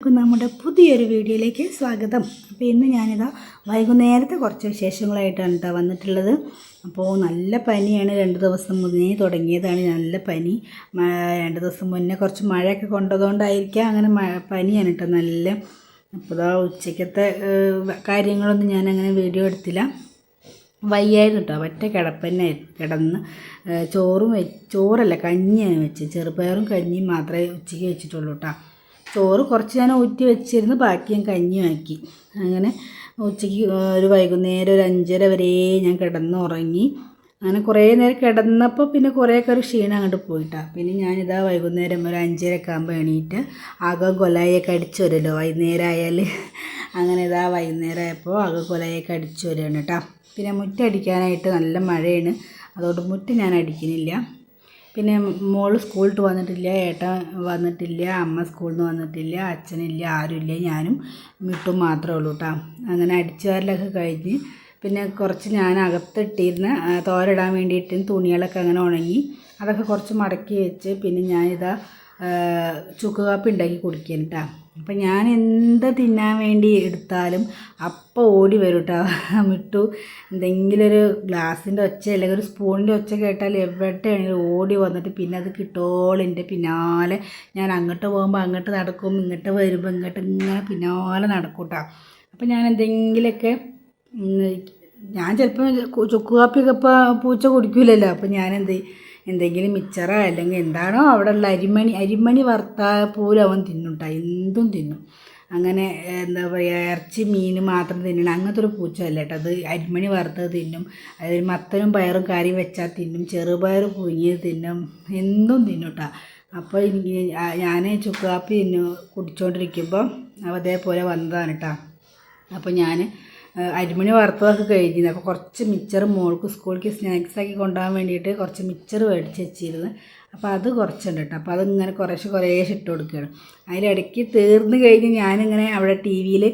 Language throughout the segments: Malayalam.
എല്ലാവർക്കും നമ്മുടെ പുതിയൊരു വീഡിയോയിലേക്ക് സ്വാഗതം. അപ്പോൾ ഇന്ന് ഞാനിതാ വൈകുന്നേരത്തെ കുറച്ച് വിശേഷങ്ങളായിട്ടാണ് കേട്ടോ വന്നിട്ടുള്ളത്. അപ്പോൾ നല്ല പനിയാണ്, 2 ദിവസം മുന്നേ തുടങ്ങിയതാണ് നല്ല പനി. 2 ദിവസം മുന്നേ കുറച്ച് മഴയൊക്കെ കൊണ്ടതുകൊണ്ടായിരിക്കാം അങ്ങനെ പനിയാണ് കേട്ടോ നല്ല. അപ്പോൾ ഇതാ ഉച്ചയ്ക്കത്തെ കാര്യങ്ങളൊന്നും ഞാനങ്ങനെ വീഡിയോ എടുത്തില്ല, വയ്യായിരുന്നു കേട്ടോ. ഒറ്റ കിടപ്പന്നായിരുന്നു, കിടന്ന് ചോറല്ല കഞ്ഞിയാണ് വെച്ച്, ചെറുപയറും കഞ്ഞിയും മാത്രമേ ഉച്ചയ്ക്ക് വെച്ചിട്ടുള്ളൂ കേട്ടോ. ചോറ് കുറച്ച് ഞാൻ ഊറ്റി വെച്ചിരുന്നു, ബാക്കി ഞാൻ കഞ്ഞിയാക്കി. അങ്ങനെ ഉച്ചയ്ക്ക് ഒരു വൈകുന്നേരം ഒരു 5:30 വരെ ഞാൻ കിടന്നുറങ്ങി. അങ്ങനെ കുറേ നേരം കിടന്നപ്പോൾ പിന്നെ കുറേയൊക്കെ ഒരു ക്ഷീണം അങ്ങോട്ട് പോയിട്ടാണ്. പിന്നെ ഞാനിതാ വൈകുന്നേരം ഒരു 5:30 ആകുമ്പോൾ എണീറ്റ് ആകെ കൊലായൊക്കെ അടിച്ചു വരുമല്ലോ വൈകുന്നേരം ആയാൽ. അങ്ങനെ ഇതാ വൈകുന്നേരം ആയപ്പോൾ ആകെ കൊലായൊക്കെ അടിച്ചു വരികയാണ് കേട്ടോ. പിന്നെ മുറ്റടിക്കാനായിട്ട് നല്ല മഴയാണ്, അതുകൊണ്ട് മുറ്റം ഞാൻ അടിക്കുന്നില്ല. പിന്നെ മോള് സ്കൂളിൽ വന്നിട്ടില്ല, ഏട്ടൻ വന്നിട്ടില്ല, അമ്മ സ്കൂളിൽ നിന്ന് വന്നിട്ടില്ല, അച്ഛനില്ല, ആരുമില്ല, ഞാനും മിട്ടും മാത്രമേ ഉള്ളൂ കേട്ടോ. അങ്ങനെ അടിച്ചുവാരലൊക്കെ കഴിഞ്ഞ് പിന്നെ കുറച്ച് ഞാൻ അകത്തിട്ടിരുന്ന തോരയിടാൻ വേണ്ടിയിട്ട് തുണികളൊക്കെ അങ്ങനെ ഉണങ്ങി, അതൊക്കെ കുറച്ച് മടക്കി വെച്ച് പിന്നെ ഞാനിതാ ചുക്ക് കാപ്പി ഉണ്ടാക്കി കുടിക്കാൻ കേട്ടോ. അപ്പം ഞാൻ എന്ത് തിന്നാൻ വേണ്ടി എടുത്താലും അപ്പോൾ ഓടി വരും കേട്ടോ മിട്ടു. എന്തെങ്കിലും ഒരു ഗ്ലാസിൻ്റെ ഒച്ച അല്ലെങ്കിൽ ഒരു സ്പൂണിൻ്റെ ഒച്ച കേട്ടാൽ എവിടെയാണെങ്കിലും ഓടി വന്നിട്ട് പിന്നെ അത് കിട്ടോളിൻ്റെ പിന്നാലെ ഞാൻ അങ്ങോട്ട് പോകുമ്പോൾ അങ്ങോട്ട് നടക്കും, ഇങ്ങോട്ട് വരുമ്പോൾ ഇങ്ങോട്ട് ഇങ്ങനെ പിന്നാലെ നടക്കും കേട്ടോ. അപ്പം ഞാൻ എന്തെങ്കിലുമൊക്കെ ഞാൻ ചിലപ്പോൾ ചുക്ക് കാപ്പിയൊക്കെ ഇപ്പോൾ പൂച്ച കുടിക്കില്ലല്ലോ, അപ്പം ഞാൻ എന്തെങ്കിലും മിച്ചറോ അല്ലെങ്കിൽ എന്താണോ അവിടെ ഉള്ള അരിമണി വറുത്താൽ പോലും അവൻ തിന്നും കേട്ടോ, എന്തും തിന്നും. അങ്ങനെ എന്താ പറയുക, ഇറച്ചി മീൻ മാത്രം തിന്നണം അങ്ങനത്തെ ഒരു പൂച്ചയല്ല കേട്ടോ. അത് അരിമണി വറുത്തത് തിന്നും, അതായത് മത്തനും പയറും കറി വെച്ചാൽ തിന്നും, ചെറുപയർ പുഴുങ്ങിയത് തിന്നും, എന്തും തിന്നും കേട്ടോ. അപ്പോൾ ഞാൻ ചുക്ക് കാപ്പി കുടിച്ചുകൊണ്ടിരിക്കുമ്പോൾ അതേപോലെ വന്നതാണ് കേട്ടോ. അപ്പോൾ ഞാൻ അരിമണി വറുത്തതൊക്കെ കഴിഞ്ഞിരുന്നു. അപ്പോൾ കുറച്ച് മിച്ചർ മോൾക്ക് സ്കൂളിലേക്ക് സ്നാക്സാക്കി കൊണ്ടുപോകാൻ വേണ്ടിയിട്ട് കുറച്ച് മിച്ചർ മേടിച്ച് വെച്ചിരുന്നു. അപ്പോൾ അത് കുറച്ചുണ്ട് കേട്ടോ. അപ്പോൾ അതിങ്ങനെ കുറേശ്ശെ ഇട്ട് കൊടുക്കുകയാണ്. അതിലിടയ്ക്ക് തീർന്നു കഴിഞ്ഞ് ഞാനിങ്ങനെ അവിടെ TV-യിൽ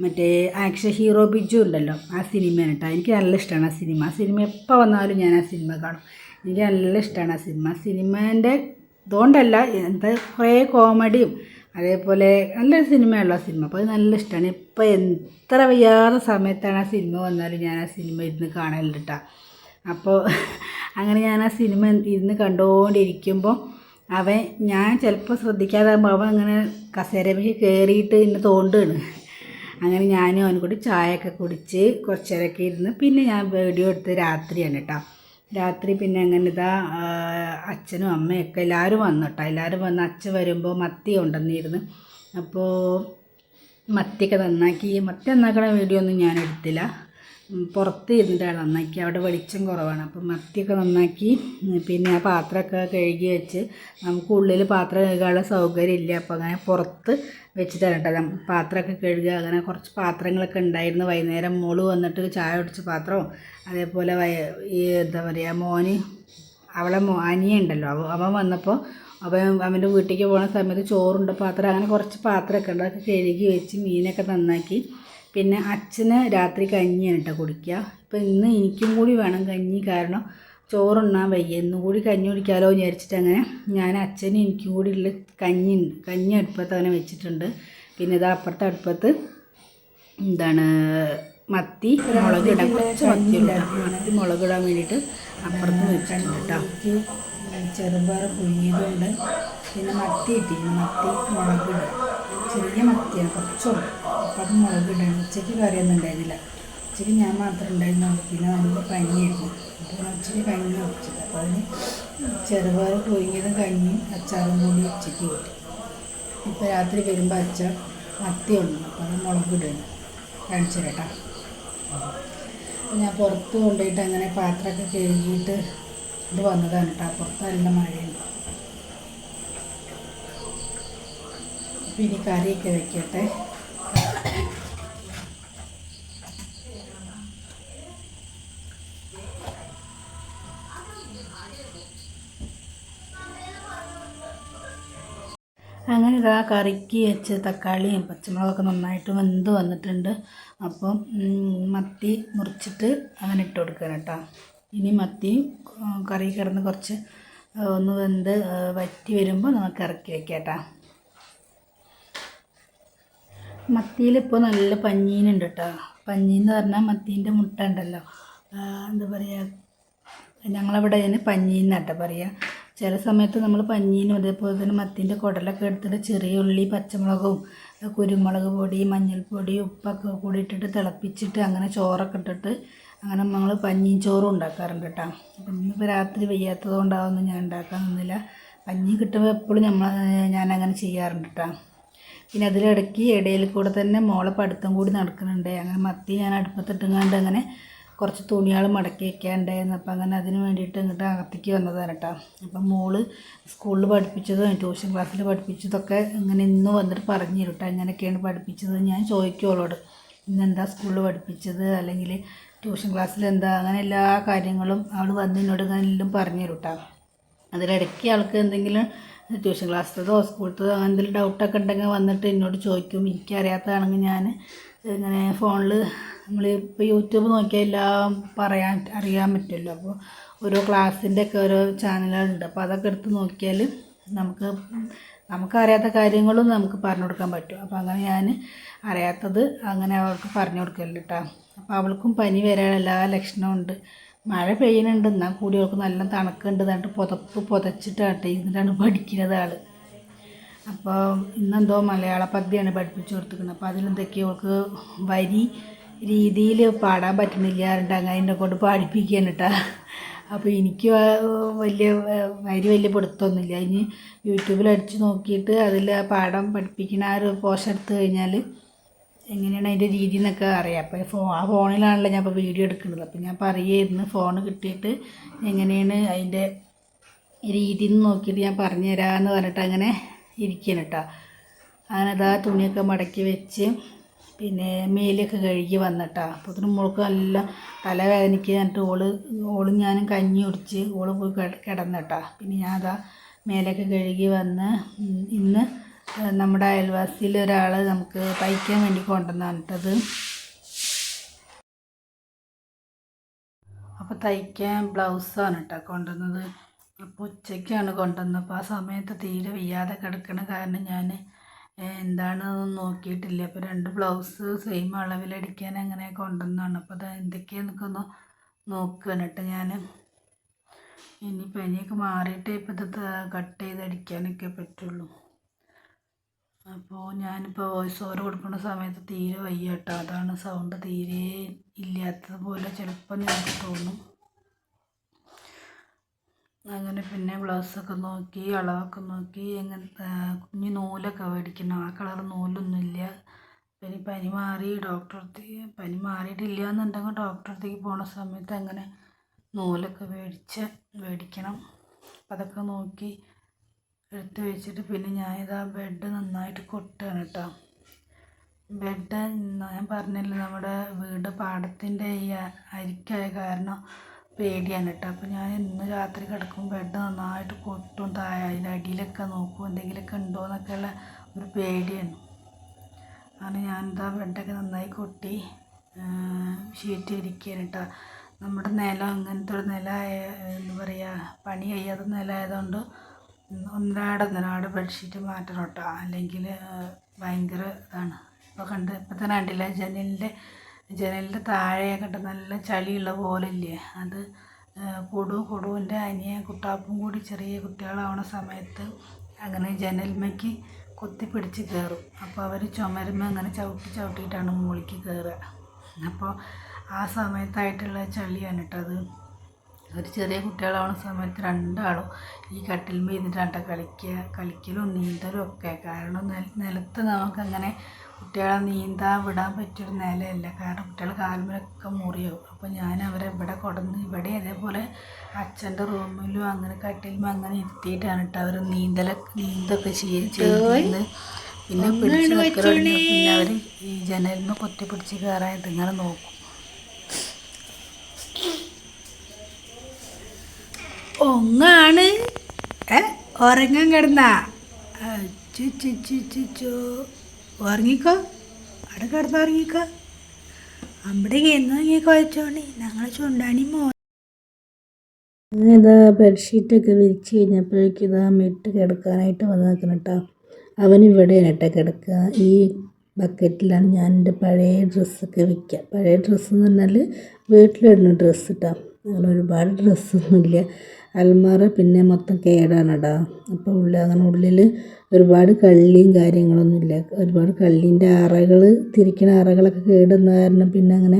മറ്റേ ആക്ഷൻ ഹീറോ ബിജു ഉണ്ടല്ലോ, ആ സിനിമയാണ് കേട്ടോ. എനിക്ക് നല്ല ഇഷ്ടമാണ് ആ സിനിമ എപ്പോൾ വന്നാലും ഞാൻ ആ സിനിമ കാണും. എനിക്ക് നല്ല ഇഷ്ടമാണ് ആ സിനിമേൻ്റെ ഇതുകൊണ്ടല്ല, എന്താ കുറേ കോമഡിയും അതേപോലെ നല്ലൊരു സിനിമയുള്ള സിനിമ. അപ്പോൾ അത് നല്ല ഇഷ്ടമാണ്. ഇപ്പോൾ എത്ര വയ്യാത്ത സമയത്താണ് ആ സിനിമ വന്നാലും ഞാൻ ആ സിനിമ ഇരുന്ന് കാണലുണ്ട് കേട്ടോ. അപ്പോൾ അങ്ങനെ ഞാൻ ആ സിനിമ ഇരുന്ന് കണ്ടുകൊണ്ടിരിക്കുമ്പോൾ ഞാൻ ചിലപ്പോൾ ശ്രദ്ധിക്കാതാകുമ്പോൾ അവൻ അങ്ങനെ കസേരമേൽ കയറിയിട്ട് എന്നെ തോണ്ടുകയാണ്. അങ്ങനെ ഞാനും അവനും കൂടി ചായയൊക്കെ കുടിച്ച് കുറച്ച് നേരമൊക്കെ ഇരുന്ന് പിന്നെ ഞാൻ വീഡിയോ എടുത്ത് രാത്രിയാണ് കേട്ടോ. രാത്രി പിന്നെ അങ്ങനെ ഇതാ അച്ഛനും അമ്മയൊക്കെ എല്ലാവരും വന്നു കേട്ടോ. എല്ലാവരും വന്ന് അച്ഛൻ വരുമ്പോൾ മത്തി കൊണ്ടുവന്നിരുന്നു. അപ്പോൾ മത്തിയൊക്കെ നന്നാക്കി, മത്തി നന്നാക്കണ വീഡിയോ ഒന്നും ഞാൻ എടുത്തില്ല, പുറത്ത് ഇരുന്നിട്ടാണ് നന്നാക്കി, അവിടെ വെളിച്ചം കുറവാണ്. അപ്പം മത്തിയൊക്കെ നന്നാക്കി പിന്നെ ആ പാത്രമൊക്കെ കഴുകി വെച്ച്, നമുക്ക് ഉള്ളിൽ പാത്രം കഴുകാനുള്ള സൗകര്യം ഇല്ല, അപ്പോൾ അങ്ങനെ പുറത്ത് വെച്ചിട്ടാണ് കേട്ടോ പാത്രമൊക്കെ കഴുകുക. അങ്ങനെ കുറച്ച് പാത്രങ്ങളൊക്കെ ഉണ്ടായിരുന്നു. വൈകുന്നേരം മോള് വന്നിട്ട് ചായ കുടിച്ച പാത്രവും അതേപോലെ ഈ എന്താ പറയുക അവളെ അനിയുണ്ടല്ലോ, അവൻ വന്നപ്പോൾ അവൻ്റെ വീട്ടിലേക്ക് പോകുന്ന സമയത്ത് ചോറുണ്ട പാത്രം, അങ്ങനെ കുറച്ച് പാത്രമൊക്കെ ഉണ്ട്, അതൊക്കെ കഴുകി വെച്ച് മീനൊക്കെ നന്നാക്കി. പിന്നെ അച്ഛന് രാത്രി കഞ്ഞിയാണ് കേട്ടോ കുടിക്കുക. ഇപ്പോൾ ഇന്ന് എനിക്കും കൂടി വേണം കഞ്ഞി, കാരണം ചോറുണ്ണാൻ വയ്യ, ഇന്നും കൂടി കഞ്ഞി കുടിക്കാമല്ലോ എന്ന് വിചാരിച്ചിട്ട് അങ്ങനെ ഞാൻ അച്ഛനും എനിക്കും കൂടി ഉള്ള കഞ്ഞി അടുപ്പത്ത് അങ്ങനെ വെച്ചിട്ടുണ്ട്. പിന്നെ ഇത് അപ്പുറത്തെ അടുപ്പത്ത് എന്താണ് മത്തി മുളകിടാൻ, കുറച്ച് മത്തി മുളകിടാൻ വേണ്ടിയിട്ട് അപ്പുറത്ത് വെച്ചിട്ടുണ്ട് കേട്ടോ. ചെറുപയർ പുഴുങ്ങിയതുകൊണ്ട് പിന്നെ മത്തി ഇട്ടിരുന്നു, മത്തി മുളകിടും, ചെറിയ മത്തിയാണ് കുറച്ചുള്ളൂ. അപ്പോൾ അത് മുളകിടണം. ഉച്ചയ്ക്ക് കറിയൊന്നും ഉണ്ടായിരുന്നില്ല, ഉച്ചയ്ക്ക് ഞാൻ മാത്രമേ ഉണ്ടായിരുന്നുള്ളൂ, പിന്നെ നല്ല പനിയായിരുന്നു. അപ്പോൾ ഞാൻ ഉച്ചയ്ക്ക് കഞ്ഞി വെച്ചത്. അപ്പോൾ അതിന് ചെറുപയർ പുഴുങ്ങിയതും കഞ്ഞിയും അച്ചാറും കൂടി ഉച്ചയ്ക്ക് കിട്ടി. ഇപ്പോൾ രാത്രി വരുമ്പോൾ അച്ഛൻ മത്തി ഉണ്ട്, അപ്പോൾ അത് മുളകിടണം, കാണിച്ചു കേട്ടോ. അപ്പോൾ ഞാൻ പുറത്ത് കൊണ്ടുപോയിട്ട് അങ്ങനെ പാത്രമൊക്കെ കഴുകിയിട്ട് ഇത് വന്നതാണ് കേട്ടോ. പുറത്ത് നല്ല മഴയുണ്ട്. അപ്പോൾ ഇനി കറിയൊക്കെ വെക്കട്ടെ. അങ്ങനെ ഇതാ കറിക്ക് വെച്ച് തക്കാളിയും പച്ചമുളകൊക്കെ നന്നായിട്ട് വെന്ത് വന്നിട്ടുണ്ട്. അപ്പം മത്തി മുറിച്ചിട്ട് അങ്ങനെ ഇട്ട് കൊടുക്കണം കേട്ടോ. ഇനി മത്തി കറി കിടന്ന് കുറച്ച് ഒന്ന് വെന്ത് വറ്റി വരുമ്പോൾ നമുക്ക് ഇറക്കി വയ്ക്കാം കേട്ടോ. മത്തിയിലിപ്പോൾ നല്ല പഞ്ഞീനുണ്ട് കേട്ടോ. പഞ്ഞീന്ന് പറഞ്ഞാൽ മത്തീൻ്റെ മുട്ട ഉണ്ടല്ലോ, എന്താ പറയുക, ഞങ്ങളവിടെ അതിന് പഞ്ഞീന്നാട്ടോ പറയുക. ചില സമയത്ത് നമ്മൾ പഞ്ഞീനും അതേപോലെ തന്നെ മത്തീൻ്റെ കുടലൊക്കെ എടുത്തിട്ട് ചെറിയ ഉള്ളി, പച്ചമുളകും, കുരുമുളക് പൊടി, മഞ്ഞൾപ്പൊടി, ഉപ്പൊക്കെ കൂടി ഇട്ടിട്ട് തിളപ്പിച്ചിട്ട് അങ്ങനെ ചോറൊക്കെ ഇട്ടിട്ട് അങ്ങനെ നമ്മൾ പഞ്ഞീൻ ചോറും ഉണ്ടാക്കാറുണ്ട് കേട്ടോ. അപ്പം ഇന്നിപ്പോൾ രാത്രി വയ്യാത്തത് കൊണ്ടാവുമെന്ന് ഞാൻ ഉണ്ടാക്കാൻ നിന്നില്ല. പഞ്ഞി കിട്ടുമ്പോൾ എപ്പോഴും ഞാനങ്ങനെ ചെയ്യാറുണ്ട് കേട്ടോ. പിന്നെ അതിലിടയ്ക്ക് ഇടയിൽ കൂടെ തന്നെ മോളെ പഠിത്തം കൂടി നടക്കുന്നുണ്ട്. അങ്ങനെ മത്തി ഞാൻ അടുപ്പത്തിട്ടുങ്ങാണ്ട് അങ്ങനെ കുറച്ച് തുണികൾ മടക്കി വയ്ക്കാനുണ്ടായിരുന്നു. അപ്പം അങ്ങനെ അതിന് വേണ്ടിയിട്ട് ഇങ്ങോട്ട് അകത്തേക്ക് വന്നതാണ് കേട്ടോ. അപ്പം മോള് സ്കൂളിൽ പഠിപ്പിച്ചതും ട്യൂഷൻ ക്ലാസ്സിൽ പഠിപ്പിച്ചതൊക്കെ ഇങ്ങനെ ഇന്ന് വന്നിട്ട് പറഞ്ഞു തരും കേട്ടോ. എങ്ങനെയൊക്കെയാണ് പഠിപ്പിച്ചത് ഞാൻ ചോദിക്കും അവളോട്, ഇന്നെന്താ സ്കൂളിൽ പഠിപ്പിച്ചത് അല്ലെങ്കിൽ ട്യൂഷൻ ക്ലാസ്സിൽ എന്താ, അങ്ങനെ എല്ലാ കാര്യങ്ങളും അവൾ വന്ന് എന്നോട് ഇങ്ങനെ എല്ലാം പറഞ്ഞു തരും കേട്ടോ. അതിലിടയ്ക്ക് അവൾക്ക് എന്തെങ്കിലും ട്യൂഷൻ ക്ലാസ്സിലതോ സ്കൂളിലത്തതോ അങ്ങനെ എന്തെങ്കിലും ഡൗട്ടൊക്കെ ഉണ്ടെങ്കിൽ വന്നിട്ട് എന്നോട് ചോദിക്കും. എനിക്കറിയാത്തതാണെങ്കിൽ ഞാൻ ഇങ്ങനെ ഫോണിൽ നമ്മളിപ്പോൾ യൂട്യൂബ് നോക്കിയാൽ എല്ലാം അറിയാൻ പറ്റുമല്ലോ. അപ്പോൾ ഓരോ ക്ലാസ്സിൻ്റെ ഒക്കെ ഓരോ ചാനലുകളുണ്ട്. അപ്പോൾ അതൊക്കെ എടുത്ത് നോക്കിയാൽ നമുക്കറിയാത്ത കാര്യങ്ങളും നമുക്ക് പറഞ്ഞു കൊടുക്കാൻ പറ്റും. അപ്പോൾ അങ്ങനെ ഞാൻ അറിയാത്തത് അങ്ങനെ അവൾക്ക് പറഞ്ഞു കൊടുക്കലുണ്ട് കേട്ടോ. അപ്പോൾ അവൾക്കും പനി വരാൻ എല്ലാ ലക്ഷണവും ഉണ്ട്. മഴ പെയ്യുന്നുണ്ട്, എന്നാൽ കൂടി അവൾക്ക് നല്ല തണുക്കുണ്ട്. എന്നിട്ട് പുതച്ചിട്ടാട്ടെ ഇരുന്നിട്ടാണ് പഠിക്കുന്നത് ആൾ. അപ്പോൾ ഇന്നെന്തോ മലയാള പദ്യമാണ് പഠിപ്പിച്ചു കൊടുത്തിരിക്കുന്നത്. അപ്പോൾ അതിലെന്തൊക്കെയോ അവൾക്ക് വരി രീതിയിൽ പാടാൻ പറ്റുന്നില്ല എന്നിട്ട് അങ്ങനെ എന്നെ കൊണ്ട് പാടിപ്പിക്കുകയാണ് കേട്ടോ. അപ്പോൾ എനിക്ക് വലിയ പിടുത്തമൊന്നുമില്ല. ഇനി യൂട്യൂബിൽ അടിച്ച് നോക്കിയിട്ട് അതിൽ ആ പാഠം പഠിപ്പിക്കുന്ന ആ ഒരു പോഷൻ എടുത്ത് കഴിഞ്ഞാൽ എങ്ങനെയാണ് അതിൻ്റെ രീതി എന്നൊക്കെ അറിയാം. അപ്പോൾ ആ ഫോണിലാണല്ലോ ഞാൻ ഇപ്പോൾ വീഡിയോ എടുക്കുന്നത്. അപ്പോൾ ഞാൻ പറയുമായിരുന്നു ഫോൺ കിട്ടിയിട്ട് എങ്ങനെയാണ് അതിൻ്റെ രീതി എന്ന് നോക്കിയിട്ട് ഞാൻ പറഞ്ഞു തരാമെന്ന് പറഞ്ഞിട്ട് അങ്ങനെ ഇരിക്കണം കേട്ടോ. അങ്ങനെ അതാ തുണിയൊക്കെ മടക്കി വെച്ച് പിന്നെ മേലൊക്കെ കഴുകി വന്നിട്ടാ. അപ്പോൾ ഇതിന് മോൾക്ക് നല്ല തലവേദനയ്ക്ക് എന്നിട്ട് ഓളും ഞാനും കഞ്ഞി കുടിച്ച് ഓള് പോയി കിടന്നിട്ടാ. പിന്നെ ഞാൻ അതാ മേലൊക്കെ കഴുകി വന്ന് ഇന്ന് നമ്മുടെ അയൽവാസിയിൽ ഒരാൾ നമുക്ക് തയ്ക്കാൻ വേണ്ടി കൊണ്ടുവന്നാണ് കേട്ടത്. അപ്പോൾ തയ്ക്കാൻ ബ്ലൗസാണ് കേട്ടോ കൊണ്ടുവന്നത്. അപ്പോൾ ഉച്ചയ്ക്കാണ് കൊണ്ടുവന്നത്. അപ്പോൾ ആ സമയത്ത് തീരെ വയ്യാതെ കിടക്കണ കാരണം ഞാൻ എന്താണെന്നൊന്നും നോക്കിയിട്ടില്ല. അപ്പോൾ 2 ബ്ലൗസ് സെയിം അളവിലടിക്കാൻ അങ്ങനെ കൊണ്ടുവന്നതാണ്. അപ്പോൾ അത് എന്തൊക്കെയാണെന്നൊക്കെ ഒന്ന് നോക്കുകയാണ് കേട്ടോ ഞാൻ. ഇനി പനിയൊക്കെ മാറിയിട്ടേ ഇപ്പോൾ ഇത് കട്ട് ചെയ്തടിക്കാനൊക്കെ പറ്റുള്ളൂ. അപ്പോൾ ഞാനിപ്പോൾ വോയിസ് ഓവർ കൊടുക്കുന്ന സമയത്ത് തീരെ വയ്യ കേട്ടോ. അതാണ് സൗണ്ട് തീരെ ഇല്ലാത്തതുപോലെ ചിലപ്പോൾ നിങ്ങൾക്ക് തോന്നും. അങ്ങനെ പിന്നെ ബ്ലൗസൊക്കെ നോക്കി അളവൊക്കെ നോക്കി എങ്ങനത്തെ കുഞ്ഞ് നൂലൊക്കെ മേടിക്കണം. ആ കളർ നൂലൊന്നുമില്ല. പിന്നെ പനി മാറിയിട്ടില്ല എന്നുണ്ടെങ്കിൽ ഡോക്ടറെ അടുത്തേക്ക് പോണ സമയത്ത് അങ്ങനെ നൂലൊക്കെ മേടിക്കണം. അപ്പം അതൊക്കെ നോക്കി എടുത്ത് വെച്ചിട്ട് പിന്നെ ഞാനിതാ ബെഡ് നന്നായിട്ട് കൊട്ടുകയാണ് കേട്ടോ. ബെഡ് ഞാൻ പറഞ്ഞല്ലോ നമ്മുടെ വീട് പാടത്തിൻ്റെ ഈ അരിക്കായ കാരണം പേടിയാണ് കേട്ടോ. അപ്പോൾ ഞാൻ ഇന്ന് രാത്രി കിടക്കുമ്പോൾ ബെഡ് നന്നായിട്ട് കൊട്ടും അതിൻ്റെ അടിയിലൊക്കെ നോക്കും എന്തെങ്കിലുമൊക്കെ ഉണ്ടോ എന്നൊക്കെയുള്ള ഒരു പേടിയാണ്. അങ്ങനെ ഞാനിതാ ബെഡൊക്കെ നന്നായി കൊട്ടി ഷീറ്റ് ഇരിക്കുകയാണ് കേട്ടോ. നമ്മുടെ നിലം അങ്ങനത്തെ ഒരു എന്താ പറയുക, പണി കഴിയാത്ത നിലമായതുകൊണ്ട് ഒന്നരാട് ബെഡ്ഷീറ്റ് മാറ്റണം കേട്ടോ. അല്ലെങ്കിൽ ഭയങ്കര ഇതാണ്. ഇപ്പോൾ ഇപ്പം തന്നെ കണ്ടില്ല ജനലിൻ്റെ താഴെയൊക്കെ നല്ല ചളിയുള്ള പോലെ ഇല്ലേ, അത് കൊടുവിൻ്റെ അനിയൻ കുട്ടാപ്പും കൂടി ചെറിയ കുട്ടികളാവുന്ന സമയത്ത് അങ്ങനെ ജനൽമയ്ക്ക് കുത്തിപ്പിടിച്ച് കയറും. അപ്പോൾ അവർ ചുമരുമ്പോൾ അങ്ങനെ ചവിട്ടിയിട്ടാണ് മുകളിലേക്ക് കയറുക. അപ്പോൾ ആ സമയത്തായിട്ടുള്ള ചളിയാണ് കേട്ടോ അത്. ഒരു ചെറിയ കുട്ടികളാവുന്ന സമയത്ത് 2 ആളും ഈ കട്ടിൽമേൽ ഇരുന്നിട്ടാണ് കളിക്കലും നീന്തലും ഒക്കെ. കാരണം നിലത്ത് നമുക്കങ്ങനെ കുട്ടികളെ നീന്താൻ വിടാൻ പറ്റിയൊരു നിലയല്ല. കാരണം കുട്ടികളെ കാൽമേലൊക്കെ മുറിയാവും. അപ്പോൾ ഞാൻ അവരെ ഇവിടെ ഇവിടെ അതേപോലെ അച്ഛൻ്റെ റൂമിലും അങ്ങനെ കട്ടിൽമേൽ അങ്ങനെ ഇരുത്തിയിട്ടാണ് കേട്ടോ അവർ നീന്തൊക്കെ ചെയ്യുന്നത്. പിന്നെ പിടിച്ച് നിൽക്കലുണ്ട്. പിന്നെ അവർ ഈ ജനലിൽ നിന്ന് കുത്തിപ്പിടിച്ച് കയറാനായിട്ട് ഇങ്ങനെ നോക്കും. ഒങ്ങാണ് ഉറങ്ങാൻ കിടന്നാ ഉറങ്ങിക്കോ, അവിടെ കിടന്ന് ഉറങ്ങിക്കോ. അവിടെ എന്നൊങ്ങി കുഴച്ചോണ്ടി ഞങ്ങൾ ചുണ്ടാണി ഇതാ ബെഡ്ഷീറ്റൊക്കെ വിരിച്ച് കഴിഞ്ഞപ്പോഴേക്കും ഇതാ മിട്ട് കിടക്കാനായിട്ട് വന്ന് നിൽക്കണം കേട്ടോ. അവനിവിടെയാണ് കേട്ടോ കിടക്കുക. ഈ ബക്കറ്റിലാണ് ഞാൻ എൻ്റെ പഴയ ഡ്രസ്സൊക്കെ വയ്ക്കുക. പഴയ ഡ്രസ്സ് എന്ന് പറഞ്ഞാൽ വീട്ടിലിടുന്ന ഡ്രസ്സ് ഇട്ടാ, അങ്ങനെ ഒരുപാട് ഡ്രസ്സൊന്നുമില്ല. അൽമാറ പിന്നെ മൊത്തം കേടാണിടാ. അപ്പോൾ അങ്ങനെ ഉള്ളിൽ ഒരുപാട് കള്ളിയും കാര്യങ്ങളൊന്നുമില്ല. ഒരുപാട് കള്ളീൻ്റെ അറകൾ, തിരിക്കണ അറകളൊക്കെ കേടുന്ന കാരണം പിന്നെ അങ്ങനെ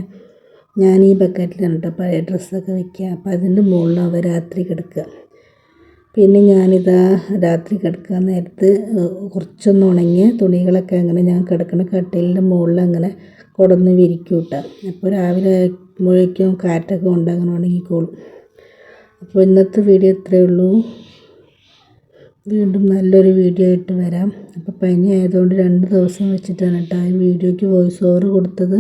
ഞാൻ ഈ ബക്കറ്റിലാണ് കേട്ടോ പഴയ ഡ്രസ്സൊക്കെ വയ്ക്കുക. അപ്പോൾ അതിൻ്റെ മുകളിലാണ് രാത്രി കിടക്കുക. പിന്നെ ഞാനിതാ രാത്രി കിടക്കാൻ നേരത്ത് കുറച്ചൊന്ന് ഉണങ്ങിയ തുണികളൊക്കെ അങ്ങനെ ഞാൻ കിടക്കുന്ന കട്ടിലിൻ്റെ മുകളിൽ അങ്ങനെ കൊടന്ന് വിരിക്കും കേട്ടോ. അപ്പോൾ രാവിലെ ആകുമ്പോഴേക്കും കാറ്റൊക്കെ കൊണ്ട് അങ്ങനെ ഉണങ്ങിക്കോളും. അപ്പോൾ ഇന്നത്തെ വീഡിയോ ഇത്രയേ ഉള്ളൂ. വീണ്ടും നല്ലൊരു വീഡിയോ ആയിട്ട് വരാം. അപ്പോൾ പനി ആയതുകൊണ്ട് 2 ദിവസം വെച്ചിട്ടാണ് കേട്ടോ ഈ വീഡിയോയ്ക്ക് വോയിസ് ഓവർ കൊടുത്തത്.